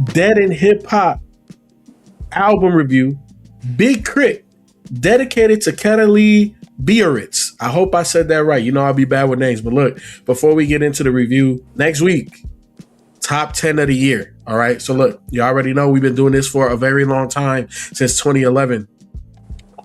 Dead in Hip Hop album review. Big K.R.I.T, dedicated to Cadalee Biarritz. I hope I said that right. You know I'll be bad with names, but look, before we get into the review, next week, top 10 of the year. All right. So look, you already know we've been doing this for a very long time, since 2011.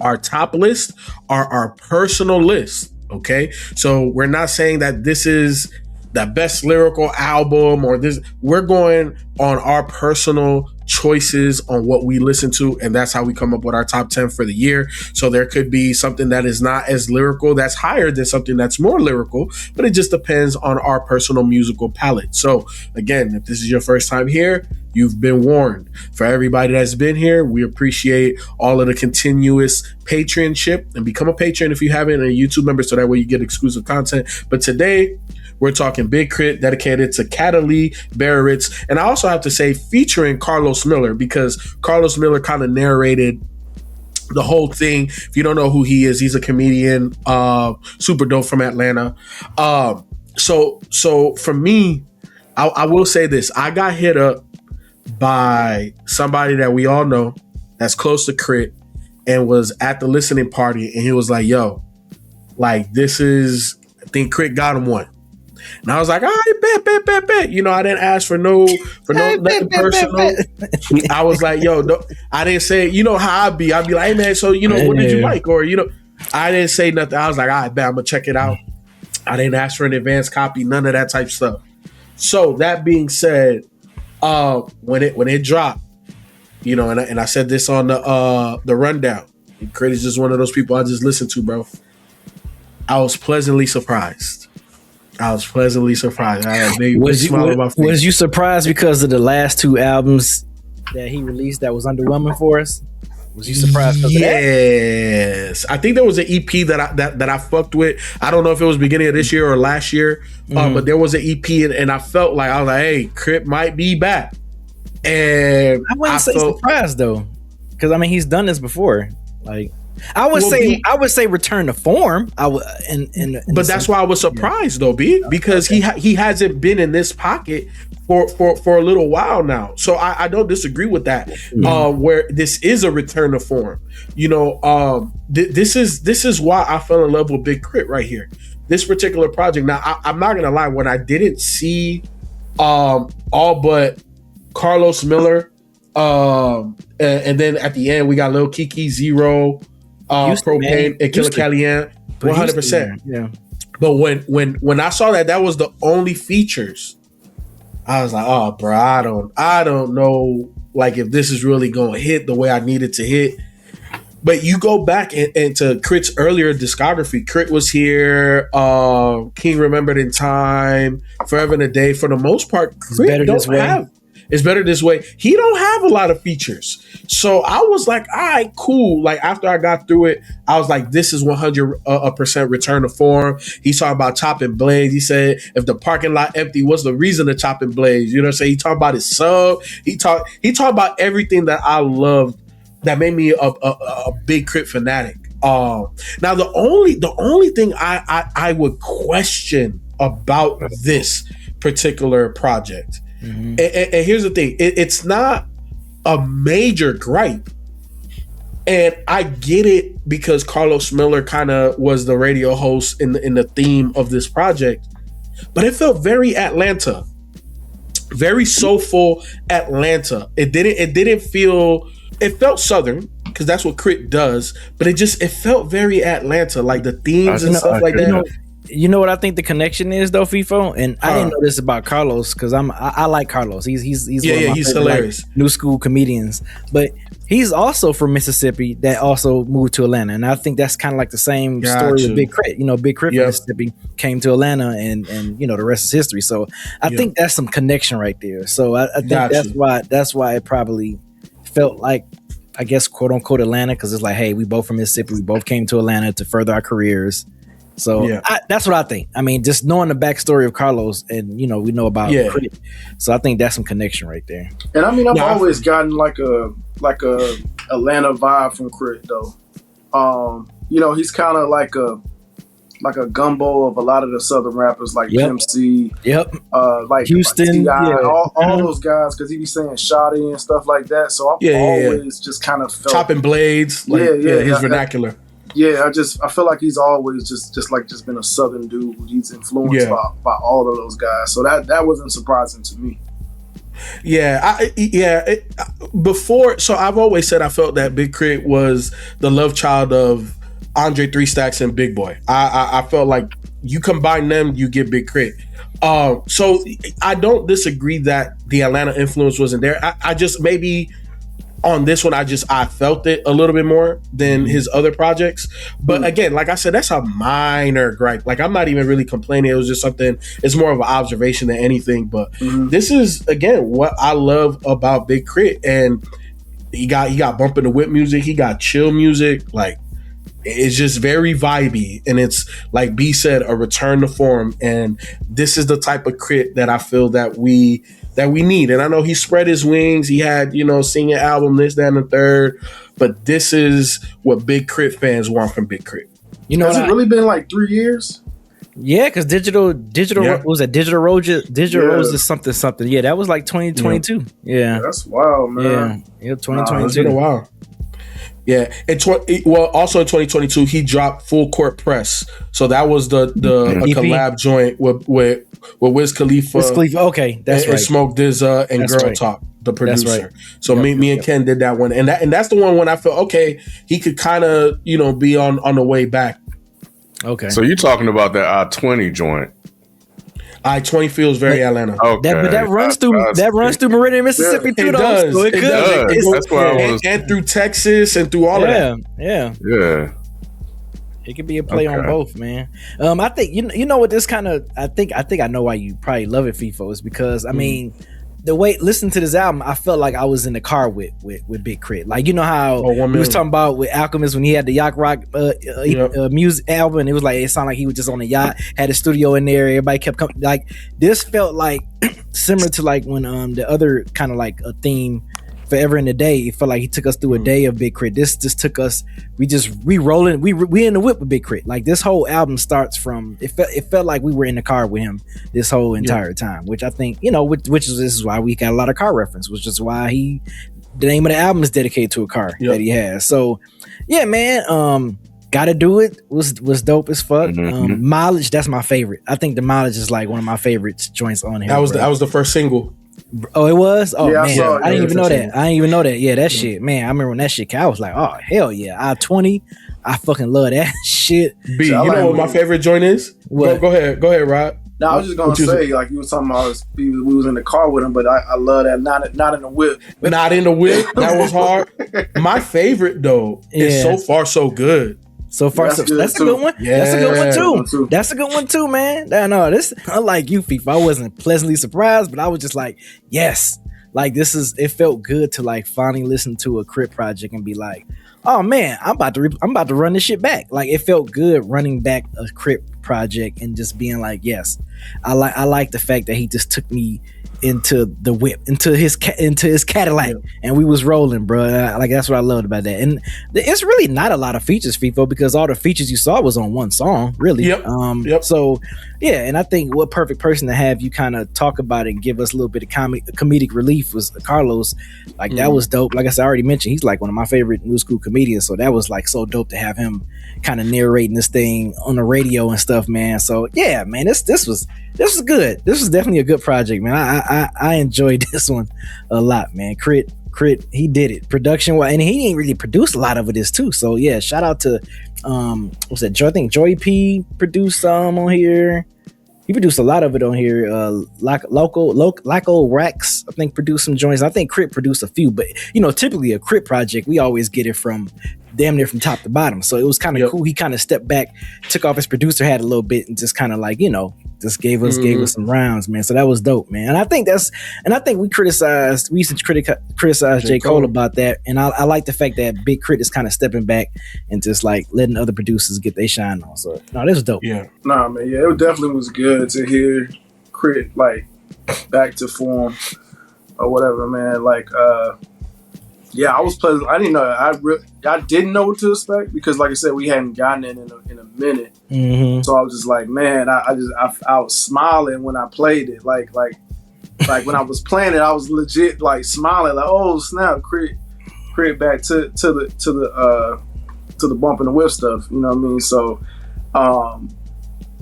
Our top list are our personal list. Okay. So we're not saying that this is the best lyrical album or this. We're going on our personal choices on what we listen to, and that's how we come up with our top 10 for the year. So there could be something that is not as lyrical that's higher than something that's more lyrical, but it just depends on our personal musical palette. So again, if this is your first time here, you've been warned. For everybody that's been here, we appreciate all of the continuous patronship, and become a patron if you haven't, and a YouTube member, so that way you get exclusive content. But today we're talking Big K.R.I.T, dedicated to Cadalee Biarritz. And I also have to say featuring Carlos Miller, because Carlos Miller kind of narrated the whole thing. If you don't know who he is, he's a comedian, super dope from Atlanta. So for me, I will say this. I got hit up by somebody that we all know that's close to K.R.I.T and was at the listening party, and he was like, yo, like, this is, I think K.R.I.T got him one. And I was like, all right, bet. You know, I didn't ask for nothing personal. I was like, yo, no, I didn't say, you know how I'd be like, hey man, so you know, what did you like? Or, you know, I didn't say nothing. I was like, all right, bet, I'm gonna check it out. I didn't ask for an advance copy, none of that type of stuff. So that being said, when it dropped, you know, and I said this on the rundown, K.R.I.T is just one of those people I just listen to, bro. I was pleasantly surprised. I had a big smile on my face. Was you surprised because of the last two albums that he released that was underwhelming for us? Was you surprised? Yes, I think there was an EP that I fucked with. I don't know if it was beginning of this year or last year, but there was an EP, and I felt like, I was like, hey, K.R.I.T might be back. And I wouldn't say surprised though, because I mean he's done this before. Like, I would say return to form. But that's why I was surprised though, because he hasn't been in this pocket for a little while now. So I don't disagree with that. Where this is a return to form. You know, this is why I fell in love with Big K.R.I.T right here. This particular project. Now I'm not gonna lie, when I didn't see all but Carlos Miller, and then at the end we got Lil Kiki, Zero, Propane, and Killer Calian, 100%. Yeah. But when I saw that was the only features, I was like, oh, bro, I don't know, like, if this is really gonna hit the way I need it to hit. But you go back and to K.R.I.T's earlier discography, K.R.I.T was here, King Remembered in Time, Forever and a Day. For the most part, K.R.I.T don't have. It's Better This Way. He don't have a lot of features. So I was like, all right, cool. Like, after I got through it, I was like, this is 100% return to form. He's talking about chopping blades. He said, if the parking lot empty, what's the reason of chopping blades? You know what I'm saying? He talked about his sub. He talked about everything that I loved that made me a big K.R.I.T fanatic. Now, the only thing I would question about this particular project, and here's the thing, it's not a major gripe, and I get it because Carlos Miller kind of was the radio host in the theme of this project, but it felt very Atlanta, very soulful Atlanta. It didn't feel. It felt Southern because that's what K.R.I.T does, but it felt very Atlanta, like the themes and stuff like that. You know what I think the connection is though, FIFO, and I didn't know this about Carlos because I like Carlos. He's one of my he's favorite, hilarious, like, new school comedians, but he's also from Mississippi that also moved to Atlanta, and I think that's kind of like the same story with Big K.R.I.T. You know, Big K.R.I.T from Mississippi came to Atlanta, and you know the rest is history. So I think that's some connection right there. So I think that's why it probably felt like, I guess, quote unquote Atlanta, because it's like, hey, we both from Mississippi, we both came to Atlanta to further our careers. So that's what I think. I mean, just knowing the backstory of Carlos, and you know, we know about K.R.I.T, so I think that's some connection right there. And I mean, I've always gotten like a Atlanta vibe from K.R.I.T though. You know, he's kind of like like a gumbo of a lot of the Southern rappers like Pimp C, like Houston, like all those guys, because he be saying Shotty and stuff like that. So I've always just kind of felt chopping blades, like, his vernacular. I feel like he's always just been a Southern dude. He's influenced by all of those guys. So that wasn't surprising to me. Before, so I've always said I felt that Big K.R.I.T was the love child of Andre 3 Stacks and Big Boy. I felt like you combine them, you get Big K.R.I.T. So I don't disagree that the Atlanta influence wasn't there. I just maybe on this one, I felt it a little bit more than his other projects. But again, like I said, that's a minor gripe. Like, I'm not even really complaining. It was just something, it's more of an observation than anything. But this is, again, what I love about Big K.R.I.T. And he got bump in the whip music. He got chill music. Like, it's just very vibey. And it's, like B said, a return to form. And this is the type of K.R.I.T. that I feel that we need. And I know he spread his wings. He had, singing album, this, that, and the third. But this is what Big K.R.I.T. fans want from Big K.R.I.T. Has it really been like 3 years? Yeah, because digital was that Digital Rose is something. Yeah, that was like 2022. Yeah. That's wild, man. Yeah, 2022. It's been a while. Yeah, also in 2022 he dropped Full Court Press, so that was the collab joint with Wiz Khalifa. Okay, that's right. And Smoke DZA and Girl Talk, the producer. Right. So me and Ken did that one, and that's the one when I felt okay, he could kind of be on the way back. Okay, so you're talking about that I-20 joint. I-20 feels very Atlanta. Okay. That runs through Meridian, Mississippi too. It does. So it does. That's why I was, and through Texas and through all of that. Yeah. It could be a play on both, man. I think you know what this kind of. I think I know why you probably love it, FIFO, is because I mean, the way listen to this album, I felt like I was in the car with Big K.R.I.T. Like, you know how we was talking about with Alchemist when he had the Yacht Rock music album, and it was like it sounded like he was just on a yacht, had a studio in there, everybody kept coming. Like, this felt like similar to like when the other kind of like a theme, Forever in a Day. It felt like he took us through a day of Big K.R.I.T. This just took us. We rolling. We in the whip with Big K.R.I.T. Like, this whole album starts from. It felt like we were in the car with him this whole entire this is why we got a lot of car reference, which is why the name of the album is dedicated to a car that he has. So yeah, man. Gotta Do It was dope as fuck. Mileage, that's my favorite. I think the Mileage is like one of my favorite joints on here. That was the first single. Oh, it was? Oh, yeah, man. I didn't even know that. I didn't even know that. Yeah, that shit. Man, I remember when that shit came. I was like, oh, hell yeah. I-20. I fucking love that shit. B, you know what my favorite joint is? What? Go ahead, Rod. No, I was just gonna say, like you was talking about, we was in the car with him, but I love that not in the whip. Not in the whip. That was hard. My favorite though is So Far So Good. So far, that's a good one. Yeah. That's a good one too. That's a good one too, man. No, this, unlike you, FIFA, I wasn't pleasantly surprised, but I was just like, yes, like it felt good to like finally listen to a K.R.I.T. project and be like, oh man, I'm about to run this shit back. Like, it felt good running back a K.R.I.T. project and just being like, yes, I like the fact that he just took me into the whip, into his Cadillac, and we was rolling, bro. Like, that's what I loved about that. And it's really not a lot of features, FIFO, because all the features you saw was on one song, really. Yep. So yeah, and I think what perfect person to have you kind of talk about it and give us a little bit of comedic relief was Carlos. Like, that was dope. Like I said, I already mentioned, he's like one of my favorite new school comedians, so that was like so dope to have him kind of narrating this thing on the radio and stuff, man. So yeah, man, this was good. This was definitely a good project, man. I enjoyed this one a lot, man. K.R.I.T, he did it production wise, and he didn't really produce a lot of it too. So yeah, shout out to what's that? I think Joy P produced some on here. He produced a lot of it on here. Local Rex, I think, produced some joints. I think K.R.I.T produced a few, but typically a K.R.I.T project, we always get it from damn near from top to bottom. So it was kind of cool. He kind of stepped back, took off his producer hat a little bit, and just kind of like, just gave us some rounds, man. So that was dope, man. And I think we used to criticize J. Cole about that. And I like the fact that Big K.R.I.T is kind of stepping back and just like letting other producers get their shine on. So no, this was dope. Yeah. Nah, man. Yeah, it definitely was good to hear K.R.I.T like back to form or whatever, man. Like, Yeah, I was pleasant. I didn't know. I didn't know what to expect because, like I said, we hadn't gotten it in a minute. Mm-hmm. So I was just like, man, I was smiling when I played it. Like when I was playing it, I was legit like smiling, like, oh snap, KRIT back to the bump and the whip stuff. You know what I mean? So, what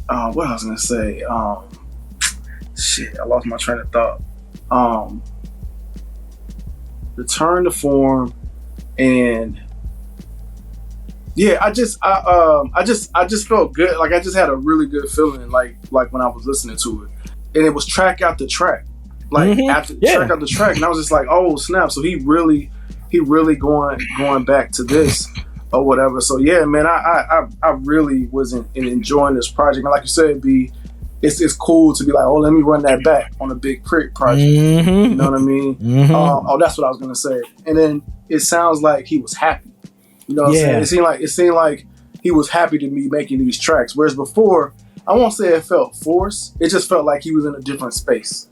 I was gonna say, shit, I lost my train of thought. Return to form, and yeah, I just felt good. Like I just had a really good feeling, like when I was listening to it, and it was track after track, like track after track, and I was just like, oh snap! So he really going back to this or whatever. So yeah, man, I really was enjoying this project, and like you said, it's cool to be like, oh, let me run that back on a Big K.R.I.T project. Mm-hmm. You know what I mean? Mm-hmm. That's what I was gonna say. And then it sounds like he was happy. You know what I'm saying? It seemed like he was happy to be making these tracks. Whereas before, I won't say it felt forced. It just felt like he was in a different space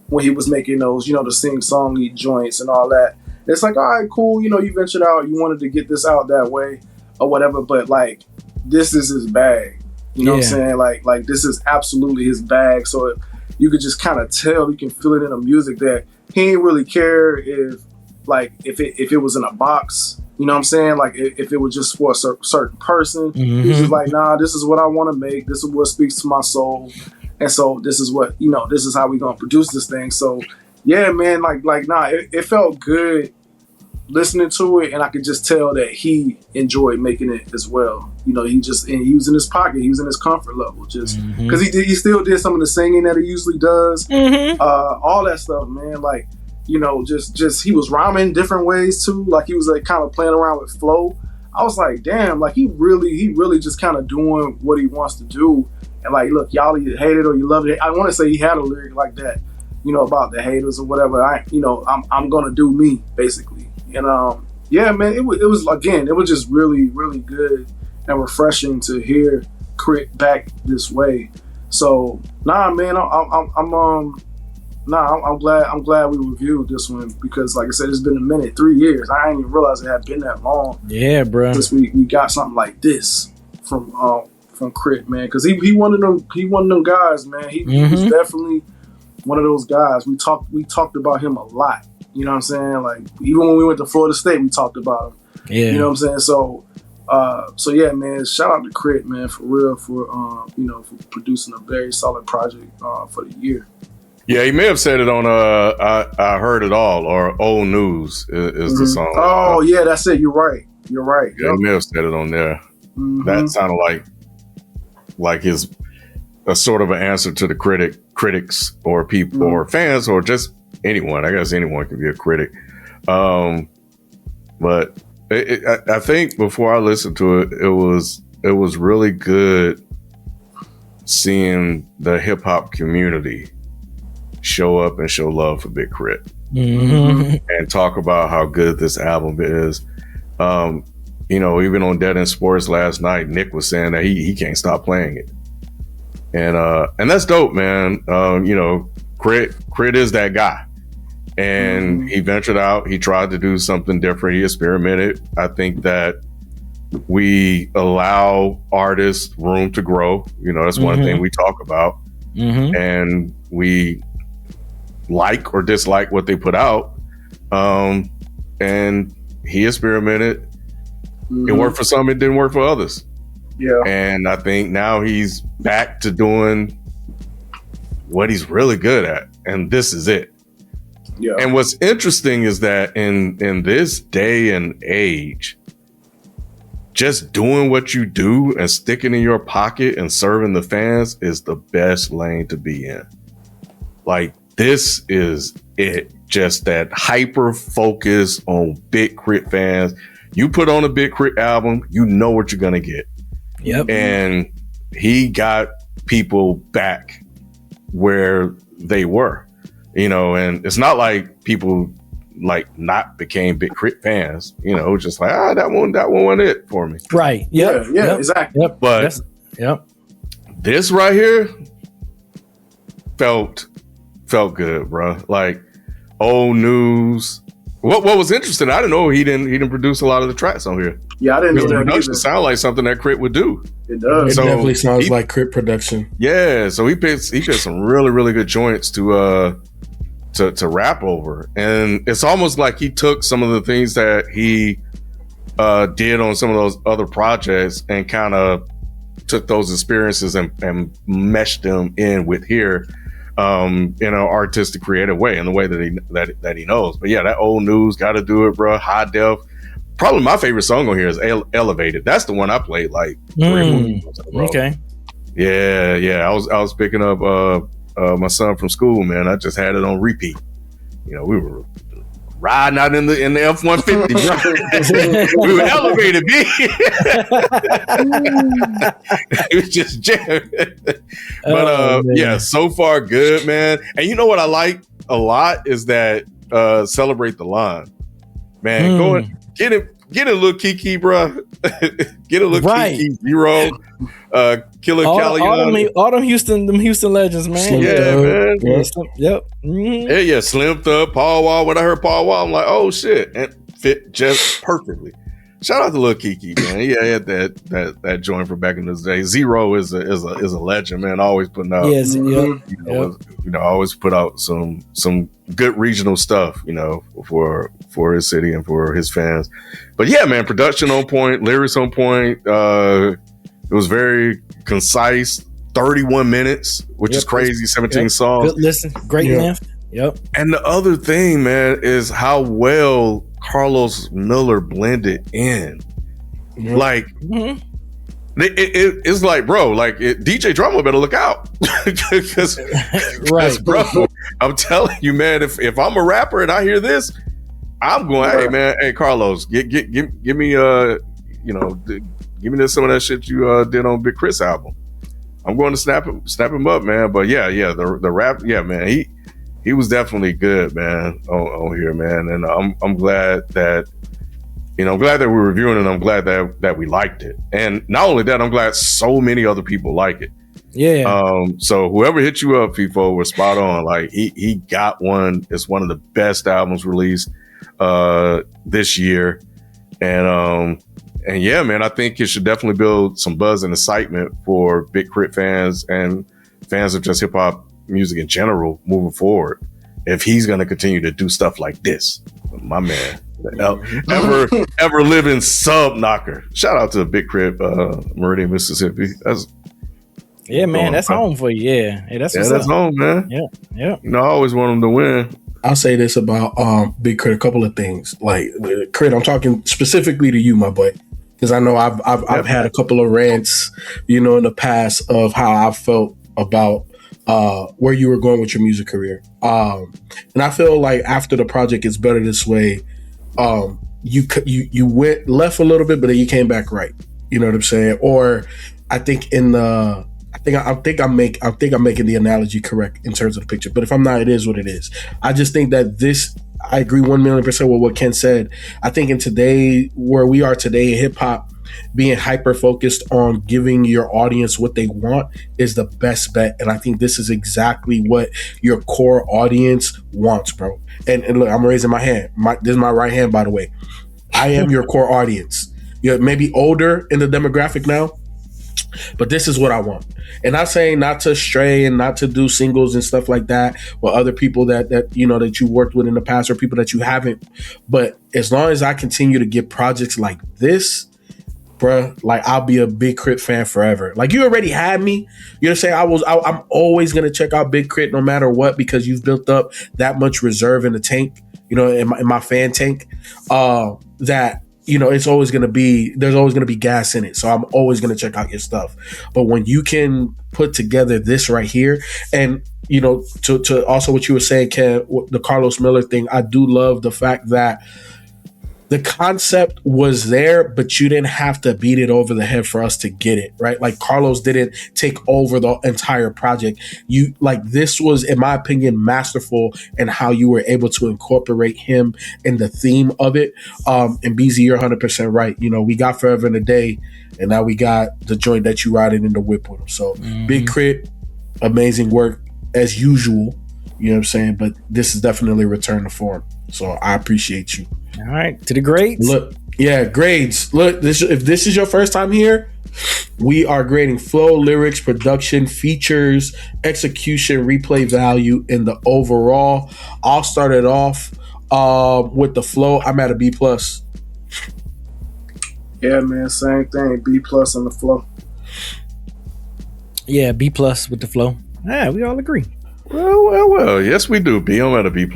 when he was making those, you know, the sing-songy joints and all that. It's like, all right, cool. You know, you ventured out. You wanted to get this out that way or whatever. But like, this is his bag. You know what I'm saying? Like this is absolutely his bag. So you could just kind of tell, you can feel it in the music that he didn't really care if it was in a box. You know what I'm saying? Like if it was just for a certain person, he's just like, nah, this is what I want to make. This is what speaks to my soul. And so this is what, you know, this is how we going to produce this thing. So yeah, man, it felt good listening to it, and I could just tell that he enjoyed making it as well. You know, he was in his pocket, he was in his comfort level, just because he still did some of the singing that he usually does, all that stuff, man. Like, you know, just he was rhyming different ways too. Like he was like kind of playing around with flow. I was like, damn, like he really just kind of doing what he wants to do. And like, look, y'all either hate it or you love it. I want to say he had a lyric like that, you know, about the haters or whatever. I'm gonna do me, basically. And yeah, man, it was just really, really good and refreshing to hear KRIT back this way. So nah, man, I'm glad we reviewed this one because, like I said, it's been a minute, 3 years. I didn't even realize it had been that long. Yeah, bro. Since we got something like this from KRIT, man, because he one of them guys, man. He was definitely one of those guys. We talked about him a lot. You know what I'm saying? Like, even when we went to Florida State, we talked about him. Yeah. You know what I'm saying? So yeah, man, shout out to KRIT, man, for real, for for producing a very solid project for the year. Yeah, he may have said it on I Heard It All or Old News is the song. Oh, yeah, that's it. You're right. Yeah, he may have said it on there. That sounded like a sort of an answer to the critics or people or fans or just anyone. I guess anyone can be a critic. But I think before I listened to it, it was really good seeing the hip hop community show up and show love for Big K.R.I.T and talk about how good this album is. Even on Dead End Sports last night, Nick was saying that he can't stop playing it. And that's dope, man. KRIT is that guy. And he ventured out. He tried to do something different. He experimented. I think that we allow artists room to grow. You know, that's one thing we talk about. And we like or dislike what they put out. And he experimented. It worked for some, it didn't work for others. Yeah. And I think now he's back to doing what he's really good at. And this is it. Yeah. And what's interesting is that in this day and age, just doing what you do and sticking in your pocket and serving the fans is the best lane to be in. Like, this is it. Just that hyper focus on Big K.R.I.T fans. You put on a Big K.R.I.T album, you know what you're going to get. Yep. And he got people back where they were, and it's not like people not became Big K.R.I.T fans, just like, that one wasn't it for me. Right. Yep. Yeah, exactly. Yep. But this right here felt good, bro. Like Old News, What was interesting, I didn't know he didn't produce a lot of the tracks on here. Yeah, I didn't know the that production either. sound like something that KRIT would do. It does. It definitely sounds like KRIT production. Yeah, so he picked some really, really good joints to rap over. And it's almost like he took some of the things that he did on some of those other projects and kind of took those experiences and meshed them in with here. In an artistic, creative way, in the way that he knows. But yeah, that old news, gotta do it, bro. High def. Probably my favorite song on here is Elevated. That's the one I played like 3 movies in a row. Okay. Yeah. I was picking up my son from school, man. I just had it on repeat. You know, we were riding out in the F-150, bro. We were elevated, B. It was just jamming. But yeah, so far good, man. And you know what I like a lot is that Celebrate the Line. Man, go and get a little Kiki, bro. Get a little Kiki, Zero, Killer Cali. All them Houston legends, man. Slim man. Yep. Mm-hmm. Yeah, Slim Thug, Paul Wall. When I heard Paul Wall, I'm like, oh shit, and fit just perfectly. Shout out to Lil Kiki, man. He had that joint from back in the day. Zero is a legend, man. Always putting out, always put out some good regional stuff, you know, for his city and for his fans. But yeah, man, production on point, lyrics on point. It was very concise. 31 minutes, which is crazy. 17 songs. Good listen, great length. Yep. And the other thing, man, is how well Carlos Miller blended in. Yep. Like, it's like, bro, like DJ Drama better look out. Because, bro, I'm telling you, man, if I'm a rapper and I hear this, I'm going, hey, man, hey, Carlos, give me, give me some of that shit you did on Big K.R.I.T album. I'm going to snap him up, man. But yeah, the rap, yeah, man, he was definitely good, man, on here, man. And I'm glad that, we're reviewing it. I'm glad that we liked it. And not only that, I'm glad so many other people like it. Yeah. So whoever hit you up, FIFO, was spot on. Like he got one. It's one of the best albums released this year. And yeah, man, I think it should definitely build some buzz and excitement for Big K.R.I.T fans and fans of just hip hop music in general moving forward. If he's going to continue to do stuff like this, my man, ever living sub knocker. Shout out to Big K.R.I.T, Meridian, Mississippi. That's home for you. Yeah, hey, that's home, man. Yeah. I always want him to win. I'll say this about Big K.R.I.T, a couple of things. Like K.R.I.T, I'm talking specifically to you, my boy, because I know I've had a couple of rants, in the past of how I felt about where you were going with your music career. And I feel like after the project It's Better This Way, you went left a little bit, but then you came back right. You know what I'm saying? Or I think I'm making the analogy correct in terms of the picture. But if I'm not, it is what it is. I just think that I agree 1,000,000% with what Ken said. I think in today, where we are today in hip hop, being hyper focused on giving your audience what they want is the best bet. And I think this is exactly what your core audience wants, bro. And look, I'm raising my hand. This is my right hand, by the way. I am your core audience. You're maybe older in the demographic now, but this is what I want. And I'm saying not to stray and not to do singles and stuff like that with other people that you worked with in the past or people that you haven't. But as long as I continue to get projects like this, bruh, like I'll be a Big K.R.I.T fan forever. Like you already had me. You know what I'm saying? I'm always gonna check out Big K.R.I.T no matter what, because you've built up that much reserve in the tank, in my fan tank, that it's always gonna be, there's always gonna be gas in it. So I'm always gonna check out your stuff. But when you can put together this right here, and to also what you were saying, Ken, the Carlos Miller thing, I do love the fact that the concept was there, but you didn't have to beat it over the head for us to get it, right? Like Carlos didn't take over the entire project. This was, in my opinion, masterful in how you were able to incorporate him in the theme of it. And BZ, you're 100% right. We got Forever in a Day, and now we got the joint that you riding in the whip with him. So Big K.R.I.T, amazing work as usual. You know what I'm saying? But this is definitely a return to form. So I appreciate you. All right, to the grades. Look, yeah, grades. Look, if this is your first time here, we are grading flow, lyrics, production, features, execution, replay value, and the overall. I'll start it off with the flow. I'm at a B+. Yeah, man, same thing. B+ on the flow. Yeah, B+ with the flow. Yeah, we all agree. Well. Yes, we do. B. I'm at a B+.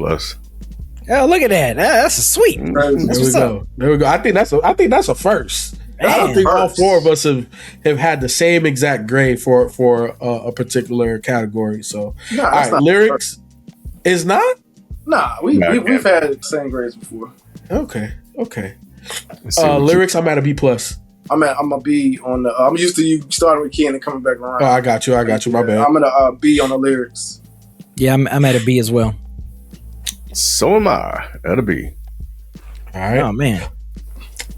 Oh, look at that. That's a sweet. There we go. I think that's a first. Man, I don't think all four of us have had the same exact grade for a particular category. So, all right, lyrics is not. Nah, we've had the same grades before. Okay. Lyrics, I'm at a B+. I'm a B on the. I'm used to you starting with Ken and coming back around. Oh, I got you. My bad. I'm gonna B on the lyrics. Yeah, I'm at a B as well. So am I at a B. All right. Oh man.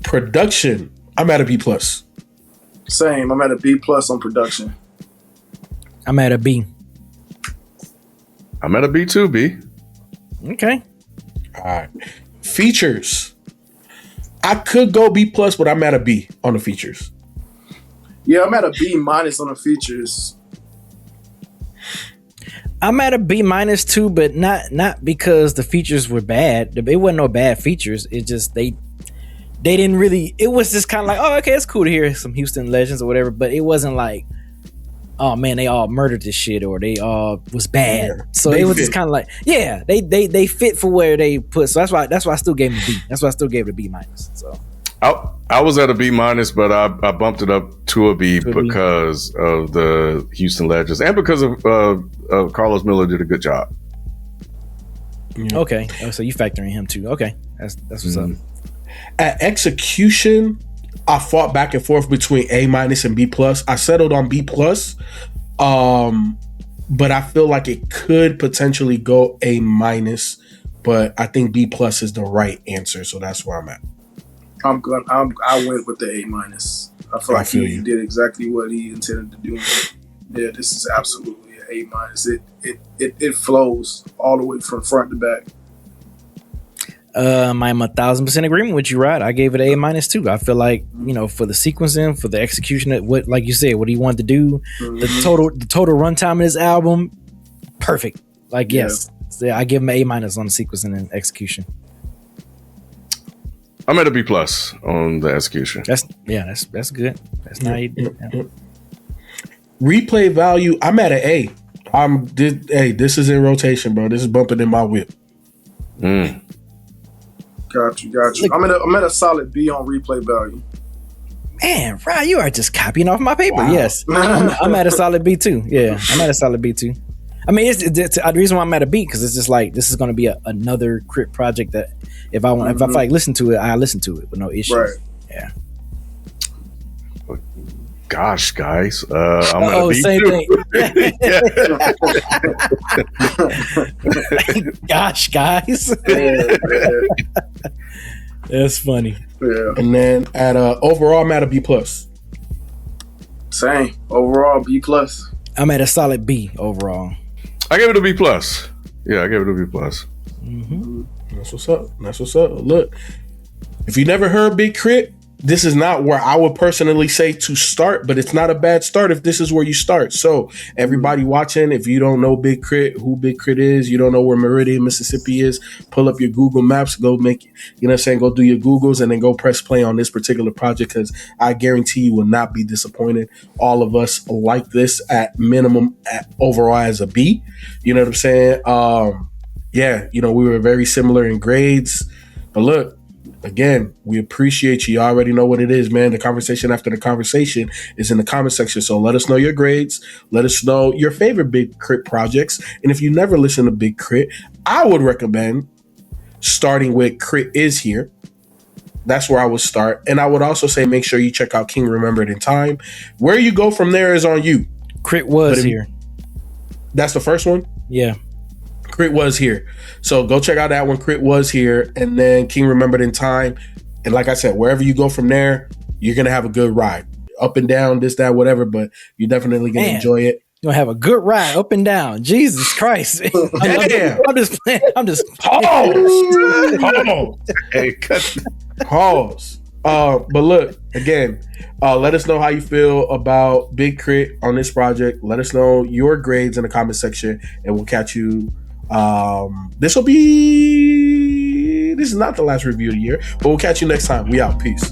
Production, I'm at a B+. Same. I'm at a B+ on production. I'm at a B. I'm at a B too. B. Okay. All right. Features. I could go B+, but I'm at a B on the features. Yeah, I'm at a B- on the features. I'm at a B- too, but not because the features were bad. It wasn't no bad features. It just they didn't really. It was just kind of like, oh, okay, it's cool to hear some Houston legends or whatever. But it wasn't like, oh man, they all murdered this shit or they all was bad. Yeah, so it was just kind of like, yeah, they fit for where they put. So that's why I still gave them a B. That's why I still gave it a B-. So I was at a B-, but I bumped it up to a B because of the Houston legends and because of Carlos Miller did a good job. Yeah. Okay, so you factor in him too. Okay, that's what's up. At execution, I fought back and forth between A- and B+. I settled on B+, but I feel like it could potentially go A-, but I think B+ is the right answer, so that's where I'm at. I went with the A-. I feel like he did exactly what he intended to do. Yeah, this is absolutely an A-. It flows all the way from front to back. I'm 1,000% agreement with you, right? I gave it an A- too. I feel like, for the sequencing, for the execution, what, like you said, what he wanted to do, the total runtime of this album, perfect. Like, yes, so I give him an A- on the sequencing and execution. I'm at a B+ on the execution. That's good. That's not. Yeah. Replay value, I'm at an A. This is in rotation, bro. This is bumping in my whip. Got you. I'm at a solid B on replay value. Man, Ryan, you are just copying off my paper. Wow. Yes, I'm at a solid B too. Yeah, I'm at a solid B too. I mean, it's the reason why I'm at a B because it's just like this is going to be another KRIT project that if I feel like listen to it, I listen to it with no issue. Right. Yeah. Gosh, guys, I'm at a B same too. Thing. Gosh, guys. That's funny. Yeah. And then at overall, I'm at a B+. Same. Overall, B+. I'm at a solid B overall. I gave it a B+. Yeah, I gave it a B+. Mm-hmm. That's what's up. Look, if you never heard Big K.R.I.T, this is not where I would personally say to start, but it's not a bad start if this is where you start. So everybody watching, if you don't know Big K.R.I.T, who Big K.R.I.T is, you don't know where Meridian, Mississippi is, pull up your Google Maps, go make, go do your Googles and then go press play on this particular project because I guarantee you will not be disappointed. All of us like this at minimum overall as a B. You know what I'm saying? We were very similar in grades, but look, again, we appreciate you. You already know what it is, man. The conversation after the conversation is in the comment section. So let us know your grades. Let us know your favorite Big K.R.I.T projects. And if you never listen to Big K.R.I.T, I would recommend starting with KRIT is Here. That's where I would start. And I would also say make sure you check out King Remembered in Time. Where you go from there is on you. KRIT was here. That's the first one? Yeah. KRIT was here. So go check out that one. KRIT was here. And then King Remembered in Time. And like I said, wherever you go from there, you're going to have a good ride. Up and down, this, that, whatever. But you're definitely going to enjoy it. You're gonna have a good ride up and down. Jesus Christ. Damn. I'm just playing. Pause. Hey, cut. Pause. But look, again, let us know how you feel about Big K.R.I.T on this project. Let us know your grades in the comment section, and we'll catch you. This is not the last review of the year, but we'll catch you next time. We out. Peace.